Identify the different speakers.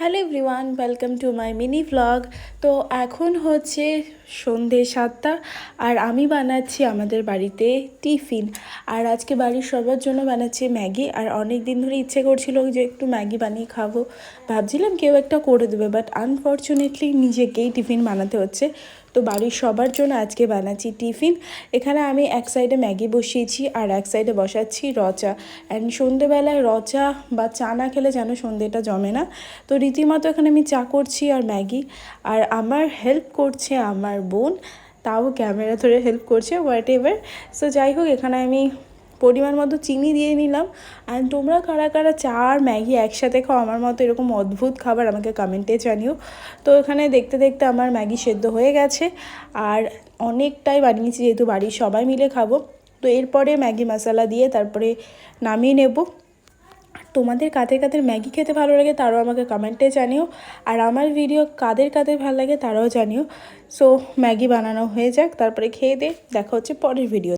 Speaker 1: Hello everyone, welcome to my mini vlog. তো এখন হচ্ছে সন্ধে 7টা আর আমি বানাচ্ছি আমাদের বাড়িতে টিফিন। আর আজকে বাড়ির সবার জন্য বানাচ্ছি ম্যাগি। আর অনেক দিন ধরে ইচ্ছে করছিল যে একটু ম্যাগি বানিয়ে খাবো, ভাবছিলাম কেউ একটা করে দেবে, বাট আনফর্চুনেটলি নিজেকেই টিফিন বানাতে হচ্ছে। তো বাড়ির সবার জন্য আজকে বানাচ্ছি টিফিন। এখানে আমি এক সাইডে ম্যাগি বসিয়েছি আর এক সাইডে বসাচ্ছি রচা। অ্যান্ড সন্ধেবেলায় রচা বা চা না খেলে যেন সন্ধেটা জমে না। তো রীতিমতো এখানে আমি চা করছি আর ম্যাগি। আর আমার হেল্প করছে আমার বোন, তাও ক্যামেরা ধরে হেল্প করছে, হোয়াট এভার। সো যাই হোক, এখানে আমি পরিমাণ মতো চিনি দিয়ে নিলাম। অ্যান্ড তোমরা কারা কারা চা আর ম্যাগি একসাথে খাও আমার মতো এরকম অদ্ভুত খাবার, আমাকে কমেন্টে জানিও। তো এখানে দেখতে দেখতে আমার ম্যাগি সেদ্ধ হয়ে গেছে আর অনেকটাই বানিয়েছি যেহেতু বাড়ির সবাই মিলে খাবো। তো এরপরে ম্যাগি মশলা দিয়ে তারপরে নামিয়ে নেব। তোমাদের কাদের কাদের ম্যাগি খেতে ভালো লাগে তারাও আমাকে কমেন্টে জানিও। আর আমার ভিডিও কাদের কাদের ভালো লাগে তারাও জানিও। সো ম্যাগি বানানো হয়ে যাক, তারপরে খেয়ে দিয়ে দেখা হচ্ছে পরের ভিডিও।